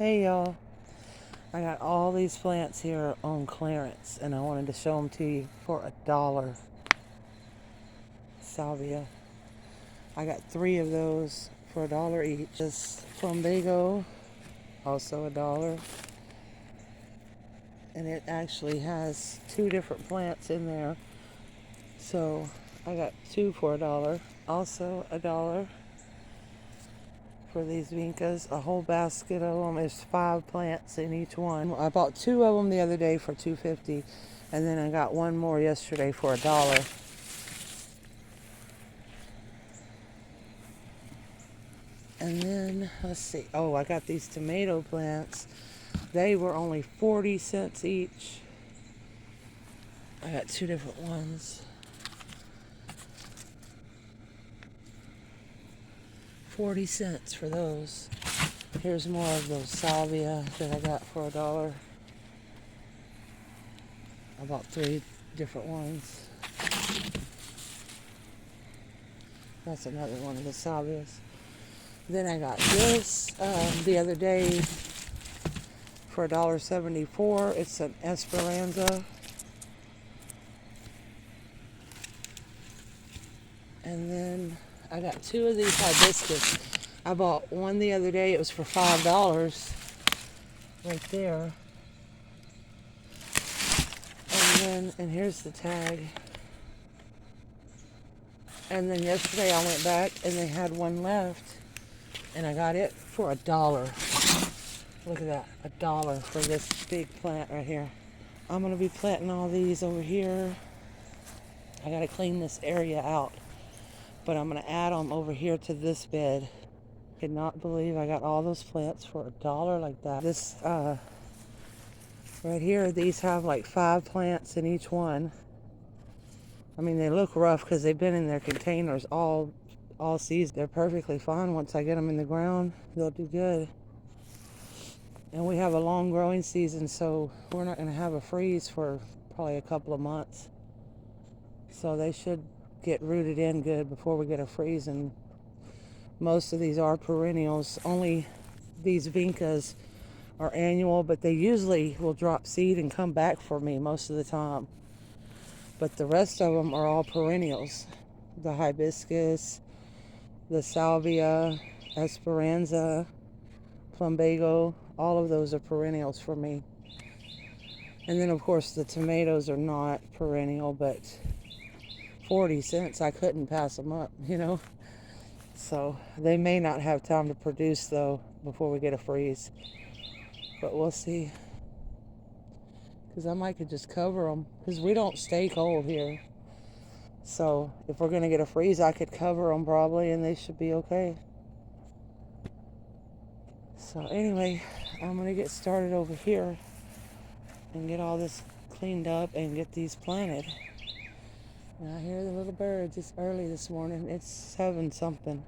Hey y'all, I got all these plants here on clearance and I wanted to show them to you for $1. Salvia. I got 3 of those for $1 each. This plumbago, also $1. And it actually has 2 different plants in there. So I got 2 for $1. Also $1 for these vincas. A whole basket of them. There's 5 plants in each one. I bought 2 of them the other day for $2.50, and then I got 1 more yesterday for $1. And then let's see. Oh, I got these tomato plants. They were only 40 cents each. I got 2 different ones. 40 cents for those. Here's more of those salvia that I got for $1. I bought 3 different ones. That's another one of the salvias. Then I got this the other day for $1.74. It's an Esperanza. And then I got 2 of these hibiscus. I bought one the other day. It was for $5 right there. And here's the tag. And then yesterday I went back and they had one left. And I got it for $1. Look at that, $1 for this big plant right here. I'm gonna be planting all these over here. I gotta clean this area out, but I'm gonna add them over here to this bed. Could not believe I got all those plants for $1 like that. This right here, these have like 5 plants in each one. I mean, they look rough because they've been in their containers all season. They're perfectly fine once I get them in the ground. They'll do good. And we have a long growing season, so we're not going to have a freeze for probably a couple of months. So they should get rooted in good before we get a freeze. And most of these are perennials. Only these vincas are annual, but they usually will drop seed and come back for me most of the time. But the rest of them are all perennials. The hibiscus, the salvia, esperanza, plumbago, all of those are perennials for me. And then of course the tomatoes are not perennial, but 40 cents, I couldn't pass them up, you know. So they may not have time to produce though before we get a freeze, but we'll see. Because I might could just cover them, because we don't stay cold here. So if we're going to get a freeze, I could cover them probably, and they should be okay. So anyway, I'm going to get started over here and get all this cleaned up and get these planted. And I hear the little birds. It's early this morning. It's 7 something.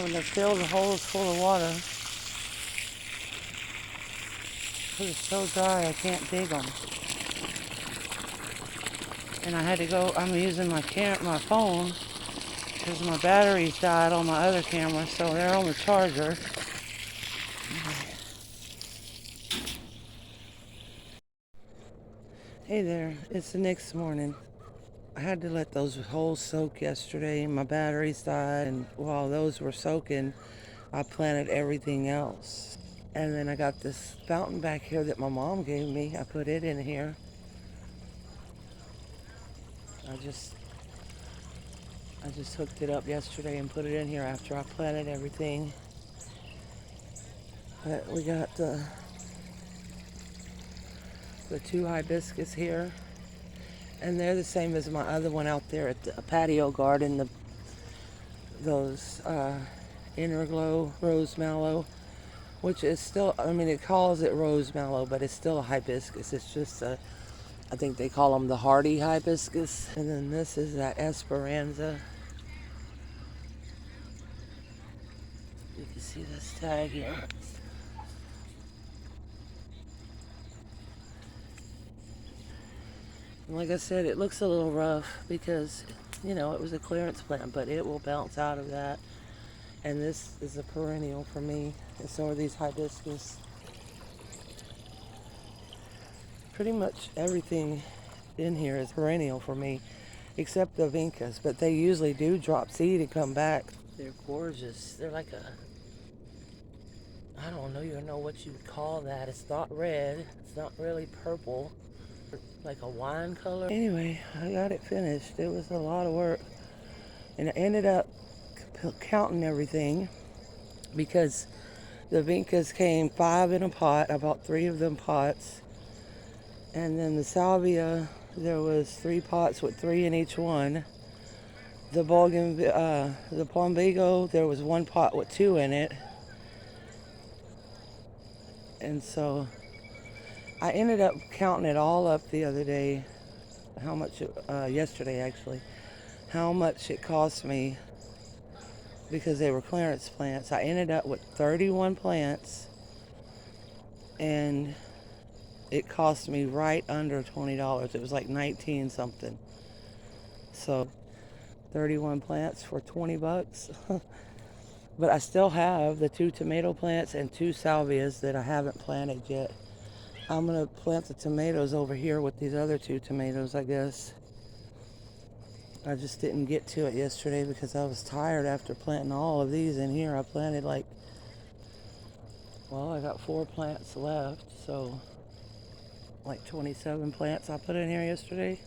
having to fill the holes full of water. It's so dry I can't dig them. And I had to go, I'm using my phone because my batteries died on my other camera, so they're on the charger. Hey there, it's the next morning. I had to let those holes soak yesterday. My batteries died, and while those were soaking, I planted everything else. And then I got this fountain back here that my mom gave me. I put it in here. I just hooked it up yesterday and put it in here after I planted everything. But we got the two hibiscus here, and they're the same as my other one out there at the patio garden. Those inner glow rose mallow, which is still, I mean, it calls it rose mallow, but it's still a hibiscus. It's just I think they call them the hardy hibiscus. And then this is that Esperanza. You can see this tag here. And like I said, it looks a little rough because, you know, it was a clearance plant, but it will bounce out of that. And this is a perennial for me, and so are these hibiscus. Pretty much everything in here is perennial for me, except the vincas, but they usually do drop seed and come back. They're gorgeous. They're like I don't even know what you would call that. It's not red. It's not really purple. Like a wine color. Anyway, I got it finished. It was a lot of work. And I ended up counting everything because the vincas came 5 in a pot. I bought 3 of them pots. And then the salvia, there was 3 pots with 3 in each one. The plumbago, there was 1 pot with 2 in it. And so I ended up counting it all up the other day, yesterday actually, how much it cost me because they were clearance plants. I ended up with 31 plants, and it cost me right under $20. It was like 19 something. So 31 plants for 20 bucks. But I still have the 2 tomato plants and 2 salvias that I haven't planted yet. I'm going to plant the tomatoes over here with these other 2 tomatoes, I guess. I just didn't get to it yesterday because I was tired after planting all of these in here. I planted I got 4 plants left, so like 27 plants I put in here yesterday.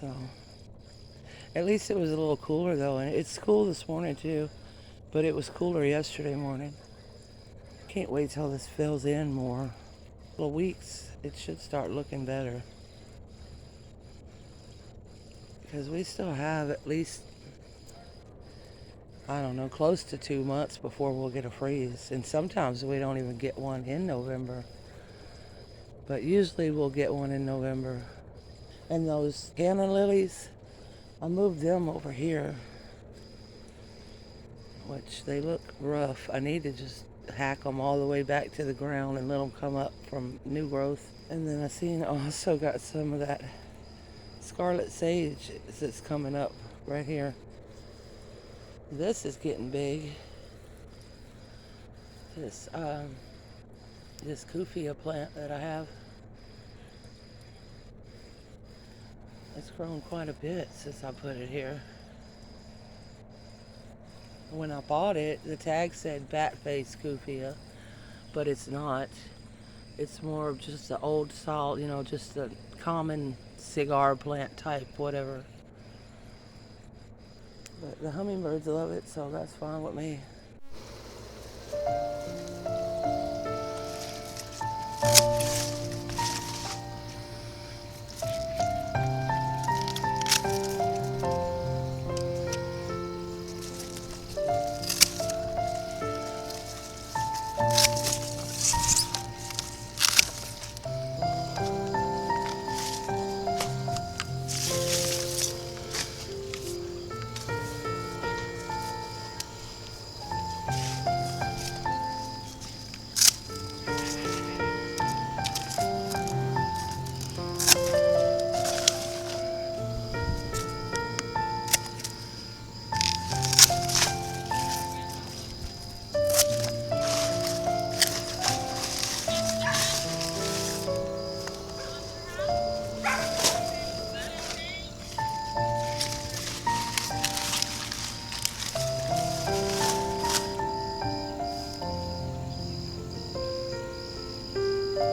So at least it was a little cooler though, and it's cool this morning too, but it was cooler yesterday morning. Can't wait till this fills in more. Couple of weeks, it should start looking better. Because we still have at least, I don't know, close to 2 months before we'll get a freeze. And sometimes we don't even get one in November. But usually we'll get one in November. And those canna lilies, I moved them over here, which they look rough. I need to just hack them all the way back to the ground and let them come up from new growth. And then I also got some of that scarlet sage that's coming up right here. This is getting big. This Kufia plant that I have, it's grown quite a bit since I put it here. When I bought it, the tag said bat face Kufia, but it's not. It's more of just the old style, you know, just the common cigar plant type, whatever. But the hummingbirds love it, so that's fine with me. Well,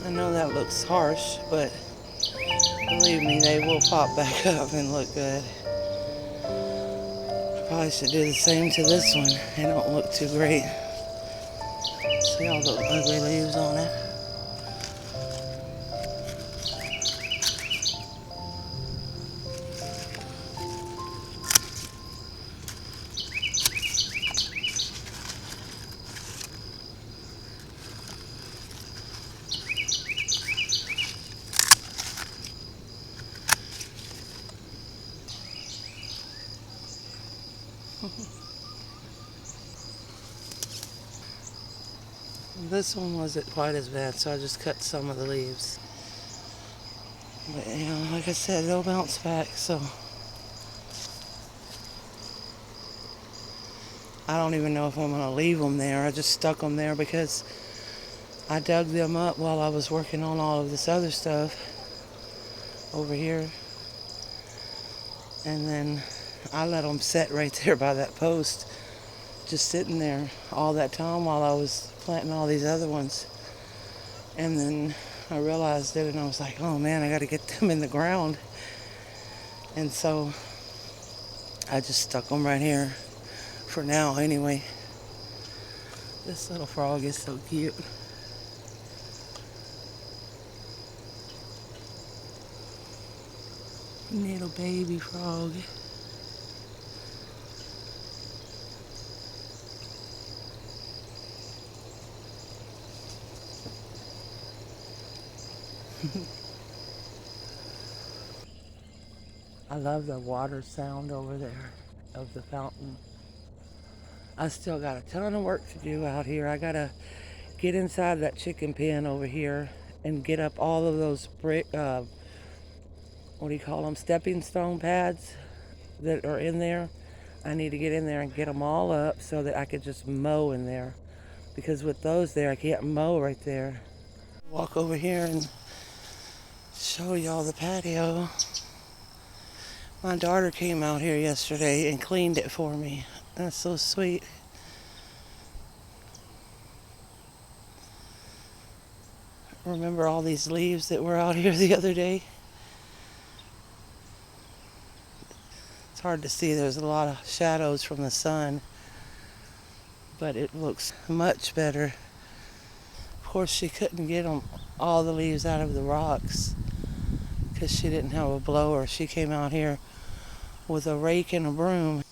I know that looks harsh, but believe me, they will pop back up and look good. Probably should do the same to this one. They don't look too great. See all those ugly leaves on it? This one wasn't quite as bad, so I just cut some of the leaves. But, you know, like I said, they'll bounce back, so I don't even know if I'm going to leave them there. I just stuck them there because I dug them up while I was working on all of this other stuff over here. And then I let them sit right there by that post, just sitting there all that time while I was planting all these other ones. And then I realized it and I was like, oh man, I got to get them in the ground. And so I just stuck them right here for now anyway. This little frog is so cute. Little baby frog. I love the water sound over there of the fountain. I still got a ton of work to do out here. I gotta get inside that chicken pen over here and get up all of those brick, what do you call them, stepping stone pads that are in there. I need to get in there and get them all up so that I could just mow in there. Because with those there, I can't mow right there. Walk over here and show y'all the patio. My daughter came out here yesterday and cleaned it for me. That's so sweet. Remember all these leaves that were out here the other day? It's hard to see. There's a lot of shadows from the sun, but it looks much better. Of course, she couldn't get all the leaves out of the rocks because she didn't have a blower. She came out here with a rake and a broom.